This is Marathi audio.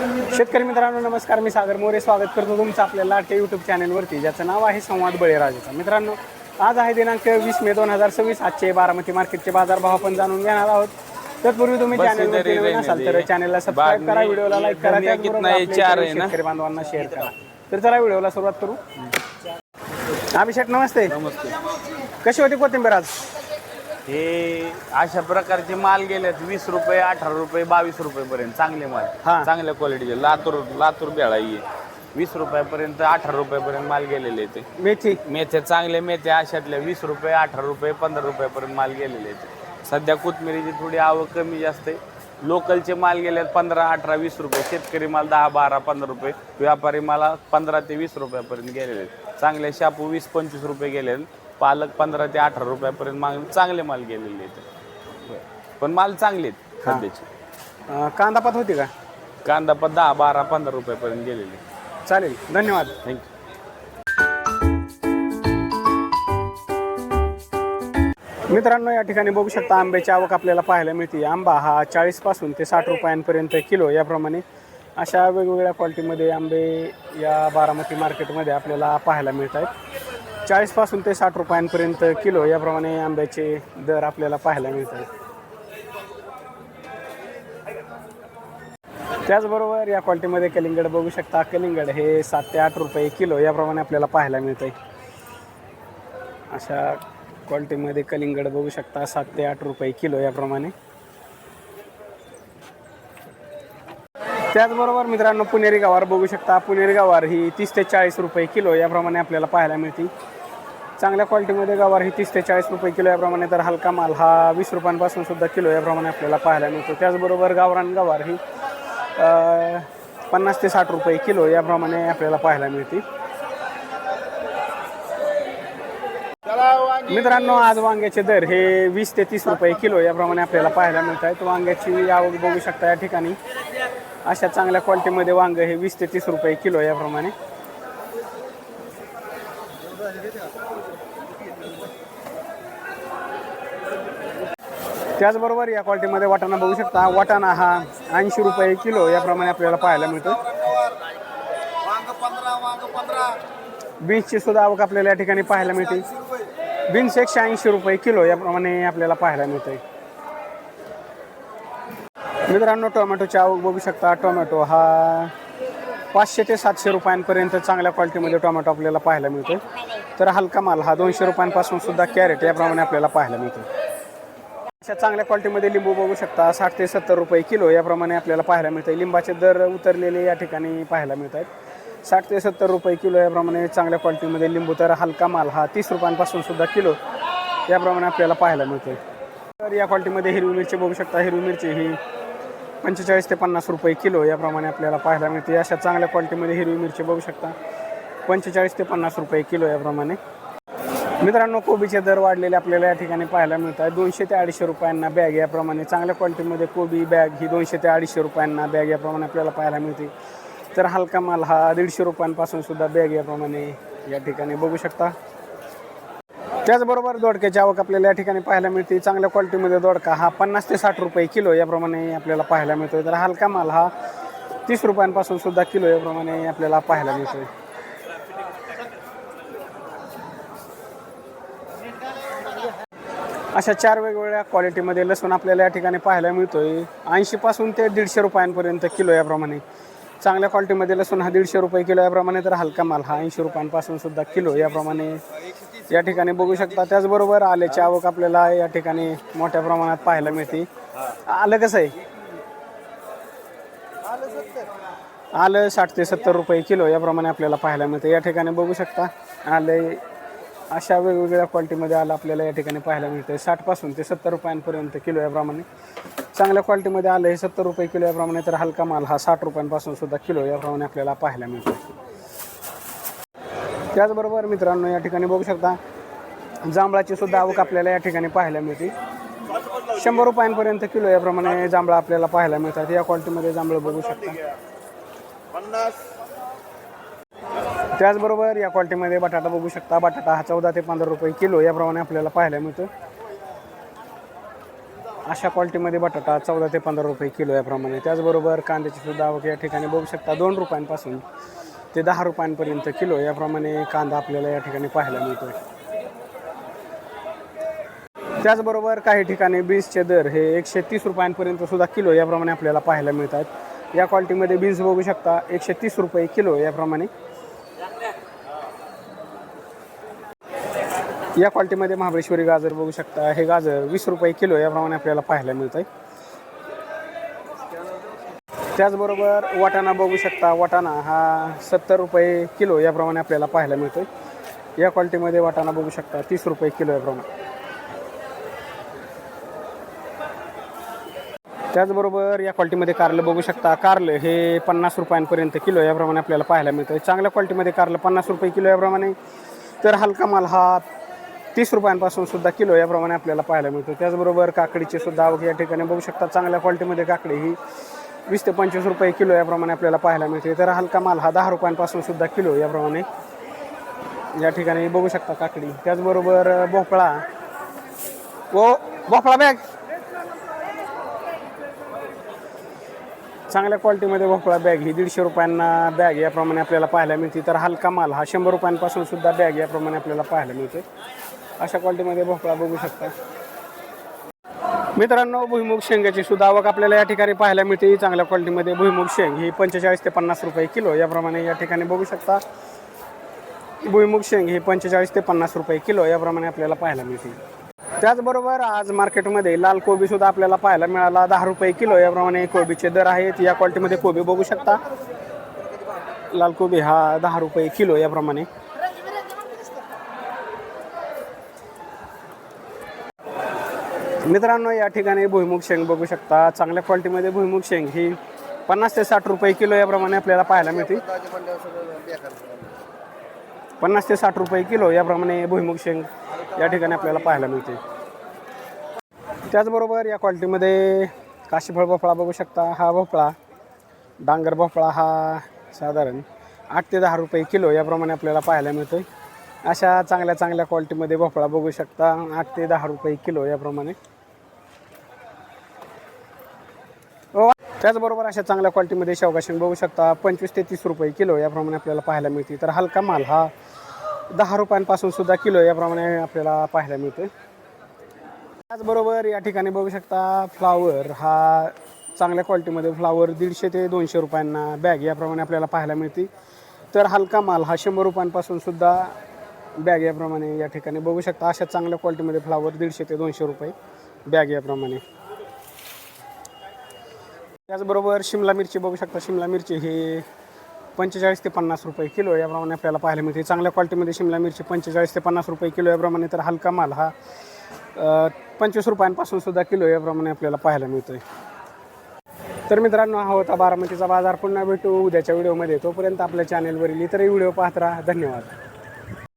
शेतकरी मित्रांनो नमस्कार, मी सागर मोरे स्वागत करतो तुमचं आपल्या लाडक्या यूट्यूब चॅनलवरती, ज्याचं नाव आहे संवाद बळीराजाचा. मित्रांनो, आज आहे दिनांक 20 मे 2026. आजचे बारामती मार्केटचे बाजारभाव आपण जाणून घेणार आहोत. तत्पूर्वी तुम्ही चॅनलवरती नवीन असाल तर चॅनलला सबस्क्राईब करा, व्हिडिओला लाईक करा, त्याचबरोबर शेतकरी बांधवांना शेअर करा. तर चला व्हिडिओला सुरुवात करू. अभिषेक नमस्ते. नमस्ते. कशी होती कोथिंबीर आज? हे अशा प्रकारचे माल गेलेत 20 रुपये, 18 रुपये, 22 रुपये पर्यंत चांगले माल. हा. चांगल्या क्वालिटीचे लातूर बेळाई 20 रुपयापर्यंत 18 रुपयापर्यंत माल गेलेले ते. मेथ्या चांगले मेथ्या अशातल्या 20 रुपये, 18 रुपये, 15 रुपयापर्यंत माल गेलेले ते. सध्या कोथमिरीची थोडी आवक कमी जास्त आहे. लोकलचे माल गेलेत 15, 18, 20 रुपये. शेतकरी माल 10, 12, 15 रुपये. व्यापारी माला 15 ते 20 रुपयापर्यंत गेलेले आहेत. चांगले शापू 20-25 रुपये गेले. पालक 15 ते 18 रुपयापर्यंत माल चांगले माल गेलेले आहेत. पण माल चांगले आहेत सध्याचे. कांदापात होती का? कांदापात 10, 12, 15 रुपयापर्यंत गेलेले. चालेल, धन्यवाद. थँक्यू. मित्रांनो, या ठिकाणी बघू शकता आंब्याची आवक आपल्याला पाहायला मिळते. आंबा हा 40 पासून ते 60 रुपयांपर्यंत किलो याप्रमाणे अशा वेगवेगळ्या क्वालिटीमध्ये आंबे या बारामती मार्केटमध्ये आपल्याला पाहायला मिळत आहेत. 40 पासून ते 60 रुपयांपर्यंत किलो याप्रमाणे आंब्याचे दर आपल्याला पाहायला मिळत आहेत. त्याचबरोबर या क्वालिटीमध्ये कलिंगड बघू शकता. कलिंगड हे 7 ते 8 रुपये किलो याप्रमाणे आपल्याला पाहायला मिळत आहे. अशा क्वालिटीमध्ये कलिंगड बघू शकता 7 ते 8 रुपये किलो याप्रमाणे. त्याचबरोबर मित्रांनो, पुणेरी गवार बघू शकता. पुणेरी गवार ही 30 ते 40 रुपये किलो याप्रमाणे आपल्याला पाहायला मिळते. चांगल्या क्वालिटीमध्ये गवार ही 30 ते 40 रुपये किलो याप्रमाणे, तर हलका माल हा 20 रुपयांपासून सुद्धा किलो याप्रमाणे आपल्याला पाहायला मिळतो. त्याचबरोबर गावरान गवार ही 50 ते 60 रुपये किलो याप्रमाणे आपल्याला पाहायला मिळते. मित्रांनो, आज वांग्याचे दर हे 20 ते 30 रुपये किलो याप्रमाणे आपल्याला पाहायला मिळत आहेत. वांग्याची आवक बघू शकता या ठिकाणी. अशा चांगल्या क्वालिटीमध्ये वांग हे 20 ते 30 रुपये किलो याप्रमाणे. त्याचबरोबर या क्वालिटीमध्ये वाटाणा बघू शकता. वाटाणा हा 80 रुपये किलो याप्रमाणे आपल्याला पाहायला मिळतो. बीन्सची सुद्धा आवक आपल्याला या ठिकाणी पाहायला मिळते. बीन्स 180 रुपये किलो याप्रमाणे आपल्याला पाहायला मिळते. मित्रांनो, टोमॅटोची आवक बघू शकता. टोमॅटो हा 500 ते 700 रुपयांपर्यंत चांगल्या क्वालिटीमध्ये टोमॅटो आपल्याला पाहायला मिळतो. तर हलका माल हा 200 रुपयांपासून सुद्धा कॅरेट याप्रमाणे आपल्याला पाहायला मिळतो. अशा चांगल्या क्वालिटीमध्ये लिंबू बघू शकता. 60 ते 70 रुपये किलो याप्रमाणे आपल्याला पाहायला मिळते. लिंबाचे दर उतरलेले या ठिकाणी पाहायला मिळत आहेत. 60 ते 70 रुपये किलो याप्रमाणे चांगल्या क्वालिटीमध्ये लिंबू. तर हलका माल हा 30 रुपयांपासून सुद्धा किलो याप्रमाणे आपल्याला पाहायला मिळते. तर या क्वालिटीमध्ये हिरवी मिरची बघू शकता. हिरवी मिरची ही 45 ते 50 रुपये किलो याप्रमाणे आपल्याला पाहायला मिळते. अशा चांगल्या क्वालिटीमध्ये हिरवी मिरची बघू शकता. 45 ते 50 रुपये किलो याप्रमाणे. मित्रांनो, कोबीचे दर वाढलेले आपल्याला या ठिकाणी पाहायला मिळत आहे. 200 ते 250 रुपयांना बॅग याप्रमाणे. चांगल्या क्वालिटीमध्ये कोबी बॅग ही 200 ते 250 रुपयांना बॅग याप्रमाणे आपल्याला पाहायला मिळते. तर हलका माल हा 150 रुपयांपासून सुद्धा बॅग याप्रमाणे या ठिकाणी बघू शकता. त्याचबरोबर दोडक्याची आवक आपल्याला या ठिकाणी पाहायला मिळते. चांगल्या क्वालिटीमध्ये दोडका हा 50 ते 60 रुपये किलो याप्रमाणे आपल्याला पाहायला मिळतो. तर हलका माल हा 30 रुपयांपासून सुद्धा किलो याप्रमाणे आपल्याला पाहायला मिळतो. अशा 4 वेगवेगळ्या क्वालिटीमध्ये लसूण आपल्याला या ठिकाणी पाहायला मिळतोय. 80 पासून ते 150 रुपयांपर्यंत किलो याप्रमाणे. चांगल्या क्वालिटीमध्ये लसूण हा 150 रुपये किलो याप्रमाणे. तर हलका माल हा 80 रुपयांपासून सुद्धा किलो याप्रमाणे या ठिकाणी बघू शकता. त्याचबरोबर आल्याची आवक आपल्याला या ठिकाणी मोठ्या प्रमाणात पाहायला मिळते. आलं कसं आहे? आलं 60 ते 70 रुपये किलो याप्रमाणे आपल्याला पाहायला मिळते. या ठिकाणी बघू शकता आलं अशा वेगवेगळ्या क्वालिटीमध्ये आलं आपल्याला या ठिकाणी पाहायला मिळतं. 60 पासून ते 70 रुपयांपर्यंत किलो याप्रमाणे. चांगल्या क्वालिटीमध्ये आलं हे 70 रुपये किलो याप्रमाणे. तर हलका माल हा 60 रुपयांपासून सुद्धा किलो याप्रमाणे आपल्याला पाहायला मिळतो. त्याचबरोबर मित्रांनो, या ठिकाणी बघू शकता जांभळाची सुद्धा आवक आपल्याला या ठिकाणी पाहायला मिळते. 100 रुपयांपर्यंत किलो याप्रमाणे जांभळा आपल्याला पाहायला मिळतात. या क्वालिटीमध्ये जांभळं बघू शकता. त्याचबरोबर या क्वालिटीमध्ये बटाटा बघू शकता. बटाटा हा 14 ते 15 रुपये किलो याप्रमाणे आपल्याला पाहायला मिळतो. अशा क्वालिटीमध्ये बटाटा 14 ते 15 रुपये किलो याप्रमाणे. त्याचबरोबर कांद्याची सुद्धा आवक या ठिकाणी बघू शकता 2 रुपयांपासून ते 10 रुपयांपर्यंत किलो याप्रमाणे कांदा आपल्याला या ठिकाणी पाहायला मिळतो. त्याचबरोबर काही ठिकाणी बीन्सचे दर हे 130 रुपयांपर्यंत सुद्धा किलो याप्रमाणे आपल्याला पाहायला मिळतात. या क्वालिटीमध्ये बीन्स बघू शकता 130 रुपये किलो याप्रमाणे. या क्वालिटीमध्ये महाबळेश्वरी गाजर बघू शकता, हे गाजर 20 रुपये किलो याप्रमाणे आपल्याला पाहायला मिळत आहे. त्याचबरोबर वाटाणा बघू शकता, वाटाणा हा 70 रुपये किलो याप्रमाणे आपल्याला पाहायला मिळतो आहे. या क्वालिटीमध्ये वाटाणा बघू शकता 30 रुपये किलो याप्रमाणे. त्याचबरोबर या क्वालिटीमध्ये कारलं बघू शकता, कारलं हे 50 रुपयांपर्यंत किलो याप्रमाणे आपल्याला पाहायला मिळतं. चांगल्या क्वालिटीमध्ये कारलं 50 रुपये किलो याप्रमाणे. तर हलका माल हा 30 रुपयांपासून सुद्धा किलो याप्रमाणे आपल्याला पाहायला मिळतो. त्याचबरोबर काकडीची सुद्धा आवक या ठिकाणी बघू शकता. चांगल्या क्वालिटीमध्ये काकडी ही 20 ते 25 रुपये किलो याप्रमाणे आपल्याला पाहायला मिळते. तर हलका माल हा 10 रुपयांपासून सुद्धा किलो याप्रमाणे या ठिकाणी बघू शकता काकडी. त्याचबरोबर भोपळा भोपळा बॅग चांगल्या क्वालिटीमध्ये भोपळा बॅग ही 150 रुपयांना बॅग याप्रमाणे आपल्याला पाहायला मिळते. तर हलका माल हा 100 रुपयांपासून सुद्धा बॅग याप्रमाणे आपल्याला पाहायला मिळते. अशा क्वालिटीमध्ये भोपळा बघू शकता. मित्रांनो, भुईमुग शेंगाची सुद्धा आवक आपल्याला या ठिकाणी पाहायला मिळते. चांगल्या क्वालिटीमध्ये भुईमुग शेंग ही 45 ते 50 रुपये किलो याप्रमाणे या ठिकाणी बघू शकता. भुईमुग शेंग ही 45 ते 50 रुपये किलो याप्रमाणे आपल्याला पाहायला मिळते. त्याचबरोबर आज मार्केटमध्ये लाल कोबी सुद्धा आपल्याला पाहायला मिळाला 10 रुपये किलो याप्रमाणे कोबीचे दर आहेत. या क्वालिटीमध्ये कोबी बघू शकता. लाल कोबी हा 10 रुपये किलो याप्रमाणे. मित्रांनो, या ठिकाणी भुईमुग शेंग बघू शकता. चांगल्या क्वालिटीमध्ये भुईमुग शेंग ही 50 ते 60 रुपये किलो याप्रमाणे आपल्याला पाहायला मिळते. 50 ते 60 रुपये किलो याप्रमाणे भुईमुग शेंग या ठिकाणी आपल्याला पाहायला मिळते. त्याचबरोबर या क्वालिटीमध्ये काशीफळ भोपळा बघू शकता. हा भोपळा डांगर भोपळा हा साधारण 8 ते 10 रुपये किलो याप्रमाणे आपल्याला पाहायला मिळतो. अशा चांगल्या क्वालिटीमध्ये भोपळा बघू शकता 8 ते 10 रुपये किलो याप्रमाणे. त्याचबरोबर अशा चांगल्या क्वालिटीमध्ये शेवगा शेंग बघू शकता 25 ते 30 रुपये किलो याप्रमाणे आपल्याला पाहायला मिळते. तर हलका माल हा 10 रुपयांपासून सुद्धा किलो याप्रमाणे आपल्याला पाहायला मिळतो. त्याचबरोबर या ठिकाणी बघू शकता फ्लावर हा चांगल्या क्वालिटीमध्ये फ्लावर 150 ते 200 रुपयांना बॅग याप्रमाणे आपल्याला पाहायला मिळते. तर हलका माल हा 100 रुपयांपासून सुद्धा बॅग याप्रमाणे या ठिकाणी बघू शकता. अशा चांगल्या क्वालिटीमध्ये फ्लावर 150 ते 200 रुपये बॅग याप्रमाणे. त्याचबरोबर शिमला मिरची बघू शकता. शिमला मिरची ही 45 ते 50 रुपये किलो याप्रमाणे आपल्याला पाहायला मिळते. चांगल्या क्वालिटीमध्ये शिमला मिरची 45 ते 50 रुपये किलो याप्रमाणे. तर हलका माल हा 25 रुपयांपासून सुद्धा किलो याप्रमाणे आपल्याला पाहायला मिळतोय. तर मित्रांनो, हा होता बारामतीचा बाजार. पुन्हा भेटू उद्याच्या व्हिडिओमध्ये. तोपर्यंत आपल्या चॅनेलवरील इतरही व्हिडिओ पाहत राहा. धन्यवाद.